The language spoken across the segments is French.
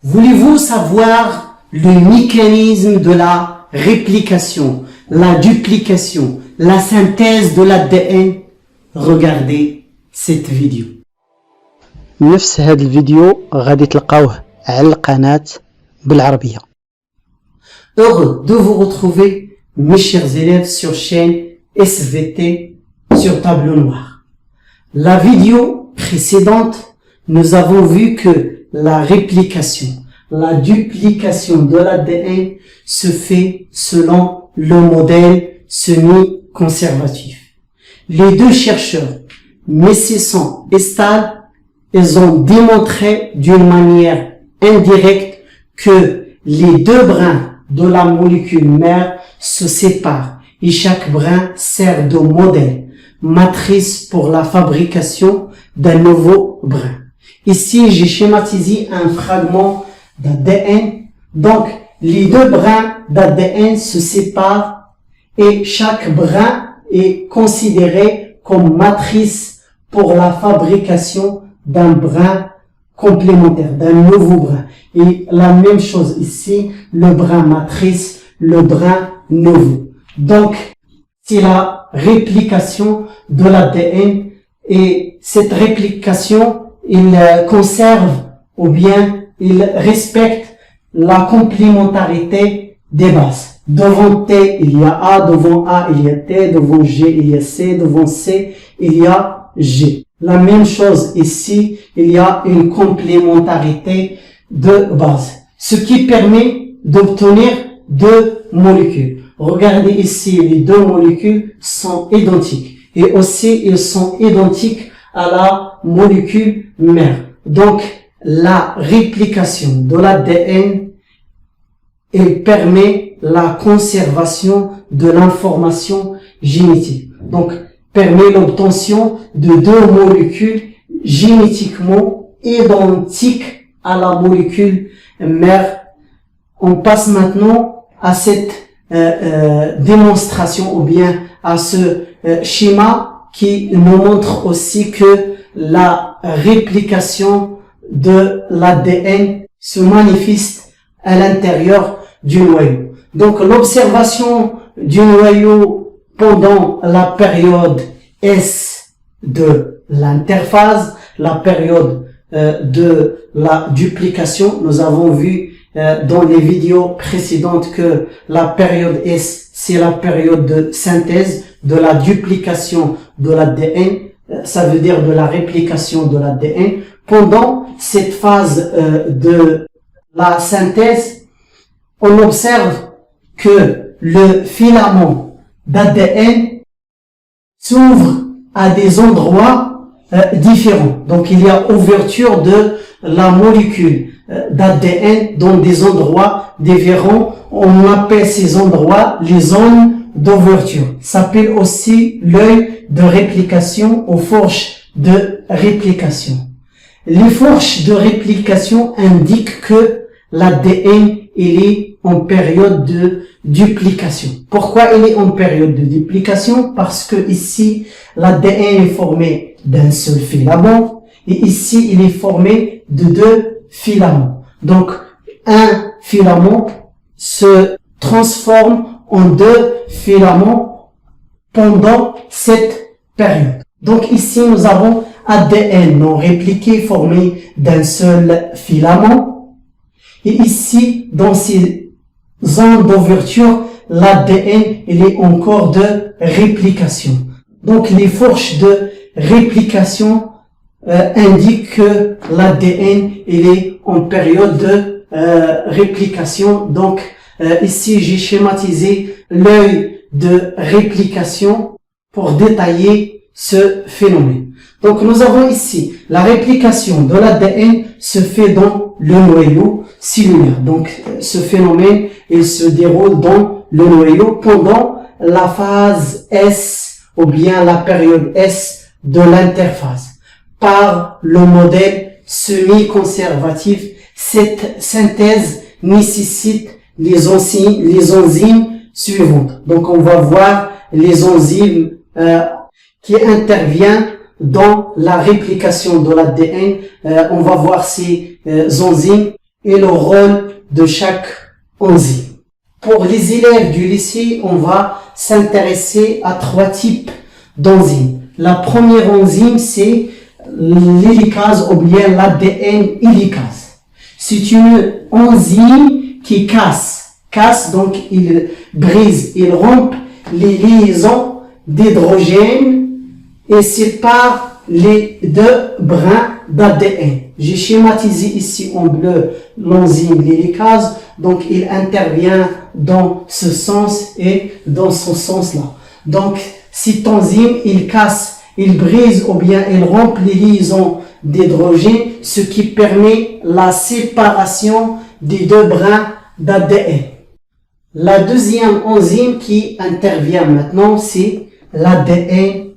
Voulez-vous savoir le mécanisme de la réplication, la duplication, la synthèse de l'ADN? Regardez cette vidéo. نفس هذا الفيديو غادي تلقاوه على القناة بالعربية. Heureux de vous retrouver, mes chers élèves, sur chaîne SVT sur tableau noir. La vidéo précédente, nous avons vu que la réplication, la duplication de l'ADN se fait selon le modèle semi-conservatif. Les deux chercheurs, Messesson et Stahl, ils ont démontré d'une manière indirecte que les deux brins de la molécule mère se séparent et chaque brin sert de modèle, matrice pour la fabrication d'un nouveau brin. Ici, j'ai schématisé un fragment d'ADN. Donc, les deux brins d'ADN se séparent et chaque brin est considéré comme matrice pour la fabrication d'un brin complémentaire, d'un nouveau brin. Et la même chose ici, le brin matrice, le brin nouveau. Donc, c'est la réplication de l'ADN et cette réplication, il conserve ou bien il respecte la complémentarité des bases. Devant T, il y a A, devant A, il y a T, devant G, il y a C, devant C, il y a G. La même chose ici, il y a une complémentarité de base, ce qui permet d'obtenir deux molécules. Regardez ici, les deux molécules sont identiques et aussi ils sont identiques à la molécule mère. Donc, la réplication de l'ADN, elle permet la conservation de l'information génétique. Donc, permet l'obtention de deux molécules génétiquement identiques à la molécule mère. On passe maintenant à cette démonstration ou bien à ce schéma qui nous montre aussi que la réplication de l'ADN se manifeste à l'intérieur du noyau. Donc l'observation du noyau pendant la période S de l'interphase, la période de la duplication, nous avons vu dans les vidéos précédentes que la période S, c'est la période de synthèse, de la duplication de l'ADN, ça veut dire de la réplication de l'ADN. Pendant cette phase de la synthèse, on observe que le filament d'ADN s'ouvre à des endroits différents. Donc il y a ouverture de la molécule d'ADN dans des endroits différents. On appelle ces endroits les zones d'ouverture. Ça s'appelle aussi l'œil de réplication ou fourche de réplication. Les fourches de réplication indiquent que l'ADN il est en période de duplication. Pourquoi il est en période de duplication? Parce que ici, l'ADN est formé d'un seul filament et ici, il est formé de deux filaments. Donc, un filament se transforme en deux filaments pendant cette période. Donc ici, nous avons ADN non répliqué formé d'un seul filament. Et ici, dans ces zones d'ouverture, l'ADN, il est encore de réplication. Donc, les fourches de réplication indiquent que l'ADN, il est en période de réplication. Donc, ici, j'ai schématisé l'œil de réplication pour détailler ce phénomène. Donc, nous avons ici la réplication de l'ADN se fait dans le noyau cellulaire. Donc, ce phénomène, il se déroule dans le noyau pendant la phase S ou bien la période S de l'interphase. Par le modèle semi-conservatif, cette synthèse nécessite les enzymes suivantes. Donc, on va voir les enzymes qui interviennent dans la réplication de l'ADN. On va voir ces enzymes et le rôle de chaque enzyme. Pour les élèves du lycée, on va s'intéresser à 3 types d'enzymes. La première enzyme, c'est l'hélicase ou bien l'ADN hélicase. C'est une enzyme qui casse, donc il brise, il rompt les liaisons d'hydrogène et sépare les 2 brins d'ADN. J'ai schématisé ici en bleu l'enzyme l'hélicase, donc il intervient dans ce sens et dans ce sens-là. Donc cette enzyme, il casse, il brise ou bien il rompt les liaisons d'hydrogène, ce qui permet la séparation des 2 brins d'ADN. La deuxième enzyme qui intervient maintenant, c'est l'ADN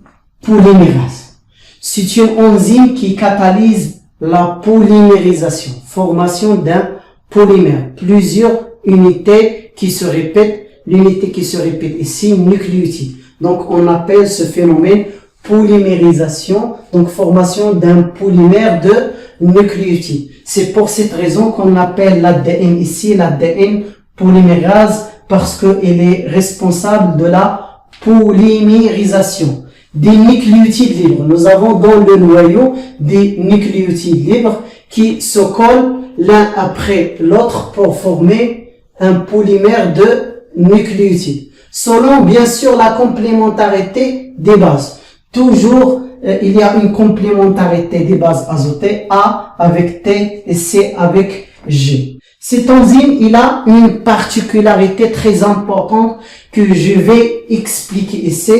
polymérase. C'est une enzyme qui catalyse la polymérisation, formation d'un polymère, plusieurs unités qui se répètent, l'unité qui se répète ici, nucléotide. Donc on appelle ce phénomène polymérisation, donc formation d'un polymère de nucléotide. C'est pour cette raison qu'on appelle l'ADN ici l'ADN polymérase, parce qu'il est responsable de la polymérisation des nucléotides libres. Nous avons dans le noyau des nucléotides libres qui se collent l'un après l'autre pour former un polymère de nucléotides. Selon bien sûr la complémentarité des bases. Toujours il y a une complémentarité des bases azotées, A avec T et C avec G. Cet enzyme, il a une particularité très importante que je vais expliquer ici,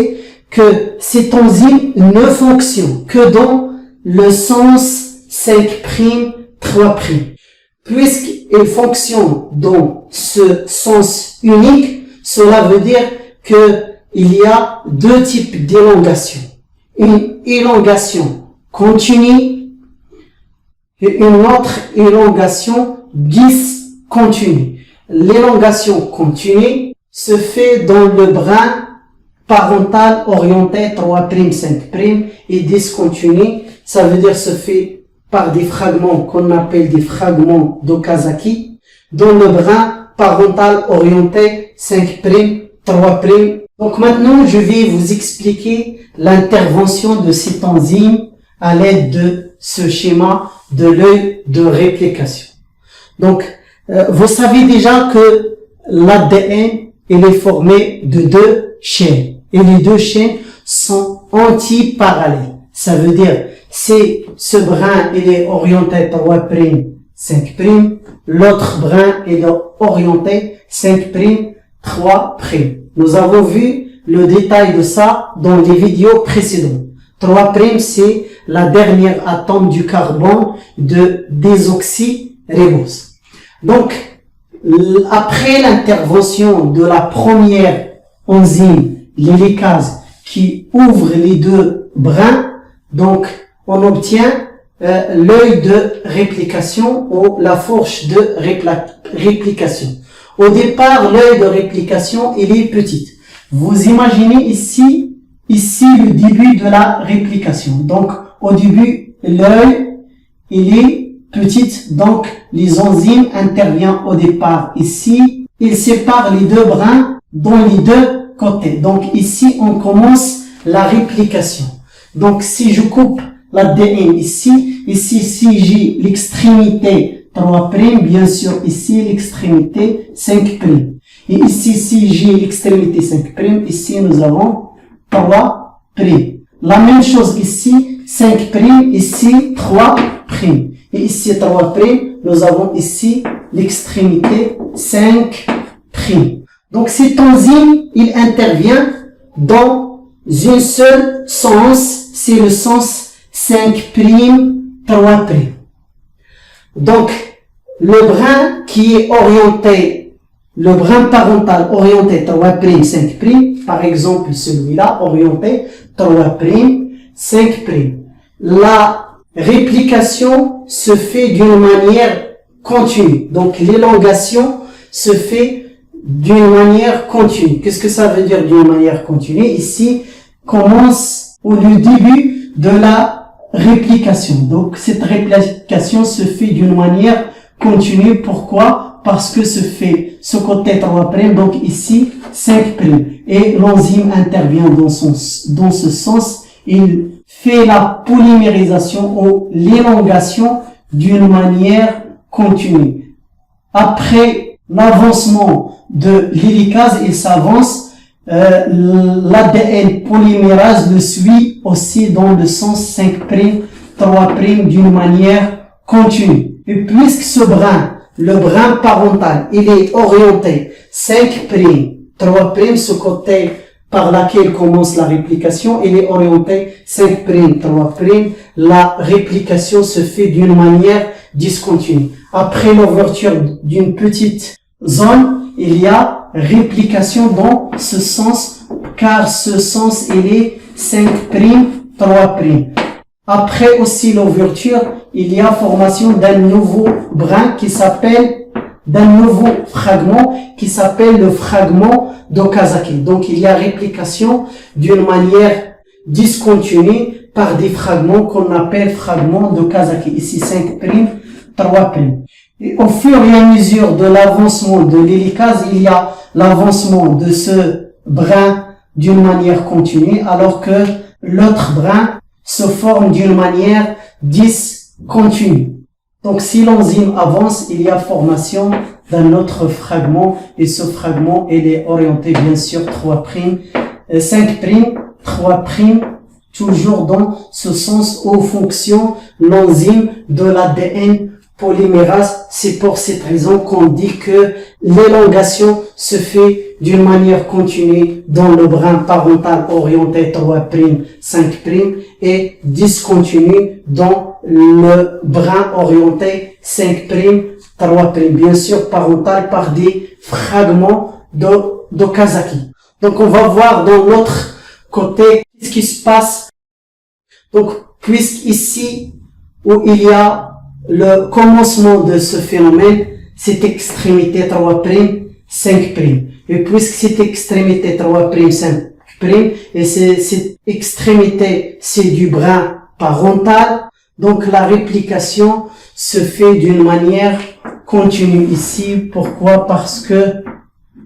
que cette enzyme ne fonctionne que dans le sens 5', 3'. Puisqu'il fonctionne dans ce sens unique, cela veut dire qu'il y a 2 types d'élongation. Une élongation continue et une autre élongation discontinue. L'élongation continue se fait dans le brin parental orienté 3', 5', et discontinue, ça veut dire se fait par des fragments qu'on appelle des fragments d'Okazaki, dans le brin parental orienté 5', 3'. Donc maintenant, je vais vous expliquer l'intervention de cette enzyme à l'aide de ce schéma de l'œil de réplication. Donc, vous savez déjà que l'ADN, il est formé de 2 chaînes. Et les 2 chaînes sont antiparallèles. Ça veut dire, c'est ce brin, il est orienté 3', 5'. L'autre brin, il est orienté 5', 3'. Nous avons vu le détail de ça dans les vidéos précédentes. 3', c'est la dernière atome du carbone de désoxyribose. Donc, après l'intervention de la première enzyme, l'hélicase, qui ouvre les 2 brins, donc on obtient l'œil de réplication ou la fourche de réplication. Au départ, l'œil de réplication, il est petit. Vous imaginez ici le début de la réplication. Donc, au début, l'œil, il est petit. Donc, les enzymes interviennent au départ ici. Ils séparent les 2 brins dans les 2 côtés. Donc, ici, on commence la réplication. Donc, si je coupe l'ADN ici, si j'ai l'extrémité 3', bien sûr, ici, l'extrémité 5'. Et ici, si j'ai l'extrémité 5', ici, nous avons 3'. La même chose ici, 5', ici, 3'. Et ici, 3', nous avons ici l'extrémité 5'. Donc, cet enzyme, il intervient dans un seul sens, c'est le sens 5', 3'. Donc, le brin qui est orienté, le brin parental orienté 3', 5', par exemple celui-là, orienté 3', 5'. La réplication se fait d'une manière continue. Donc, l'élongation se fait d'une manière continue. Qu'est-ce que ça veut dire d'une manière continue? Ici, commence le début de la réplication. Donc, cette réplication se fait d'une manière continue. Pourquoi? Parce que ce côté 3', donc ici 5'. Et l'enzyme intervient dans ce sens. Il fait la polymérisation ou l'élongation d'une manière continue. Après l'avancement de l'hélicase, il s'avance. L'ADN polymérase le suit aussi dans le sens 5', 3' d'une manière continue. Et puisque le brin parental, il est orienté 5', 3', ce côté par laquelle commence la réplication, il est orienté 5', 3', la réplication se fait d'une manière discontinue. Après l'ouverture d'une petite zone, il y a réplication dans ce sens, car ce sens, il est 5', 3'. Après aussi l'ouverture, il y a formation d'un nouveau nouveau fragment qui s'appelle le fragment d'Okazaki. Donc il y a réplication d'une manière discontinue par des fragments qu'on appelle fragments d'Okazaki. Ici 5', 3'. Et au fur et à mesure de l'avancement de l'hélicase, il y a l'avancement de ce brin d'une manière continue, alors que l'autre brin se forme d'une manière discontinue. Donc si l'enzyme avance, il y a formation d'un autre fragment, et ce fragment, il est orienté bien sûr 5', 3', toujours dans ce sens où fonctionne l'enzyme de l'ADN polymérase. C'est pour cette raison qu'on dit que l'élongation se fait d'une manière continue dans le brin parental orienté 3', 5', et discontinue dans le brin orienté 5', 3', bien sûr parental par des fragments d'Okazaki. Donc on va voir dans l'autre côté ce qui se passe. Donc puisqu'ici où il y a le commencement de ce phénomène, cette extrémité 3', 5'. Et puisque cette extrémité 3', 5', et cette extrémité, c'est du brin parental, donc la réplication se fait d'une manière continue ici. Pourquoi? Parce que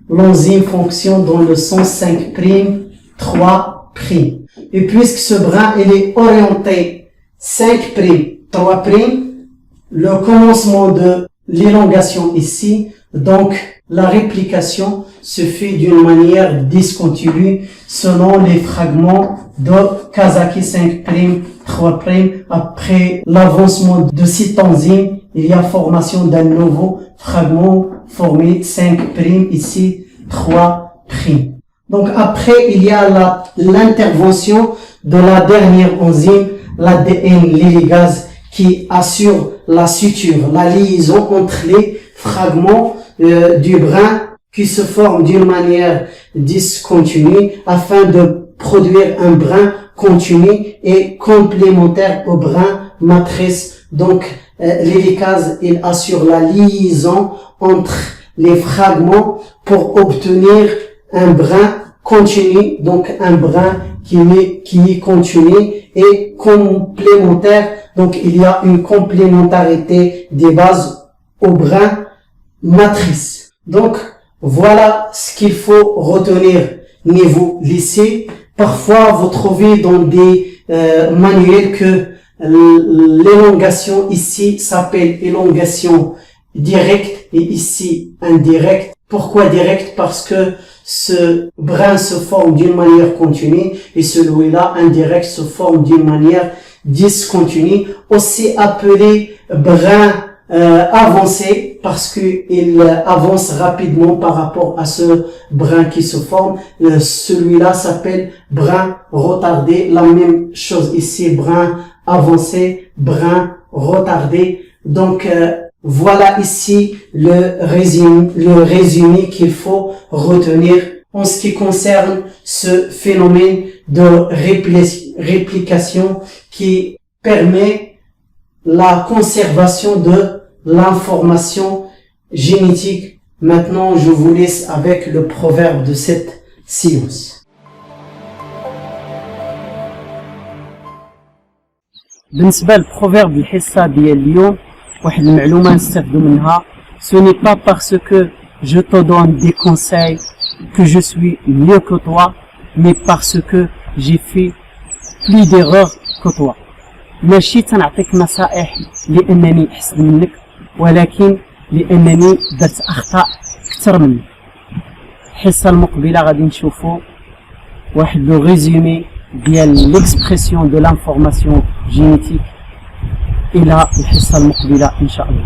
l'enzyme fonctionne dans le sens 5', 3'. Et puisque ce brin, il est orienté 5', 3', le commencement de l'élongation ici, donc la réplication se fait d'une manière discontinue selon les fragments d'Okazaki 5', 3'. Après l'avancement de cette enzyme, il y a formation d'un nouveau fragment formé 5', ici 3'. Donc après, il y a l'intervention de la dernière enzyme, l'ADN ligase, qui assure la suture, la liaison entre les fragments du brin qui se forment d'une manière discontinue afin de produire un brin continu et complémentaire au brin matrice. Donc l'hélicase, il assure la liaison entre les fragments pour obtenir un brin continu, donc un brin qui est continu et complémentaire. Donc il y a une complémentarité des bases au brin matrice. Donc voilà ce qu'il faut retenir niveau lycée. Parfois vous trouvez dans des manuels que l'élongation ici s'appelle élongation directe et ici indirecte. Pourquoi directe? Parce que ce brin se forme d'une manière continue et celui-là indirect se forme d'une manière discontinue, aussi appelé brin avancé parce qu'il avance rapidement par rapport à ce brin qui se forme. Celui-là s'appelle brin retardé. La même chose ici, brin avancé, brin retardé. Donc voilà ici le résumé qu'il faut retenir en ce qui concerne ce phénomène de réplication qui permet la conservation de l'information génétique. Maintenant, je vous laisse avec le proverbe de cette séance. بالنسبة للبروفيرب الحصة ديال اليوم واحد المعلومة نستفدو منها. Ce n'est pas parce que je te donne des conseils que je suis mieux que toi, mais parce que j'ai fait plus d'erreurs que toi. ماشي تنعطيك نصائح لأنني أحسن منك، ولكن لأنني درت أخطاء كتر منك. الحصة المقبلة غادي نشوفو واحد لو ريزومي ديال ليكسبرسيون دو لانفورماسيون جينيتيك. إلى الحصة المقبلة إن شاء الله.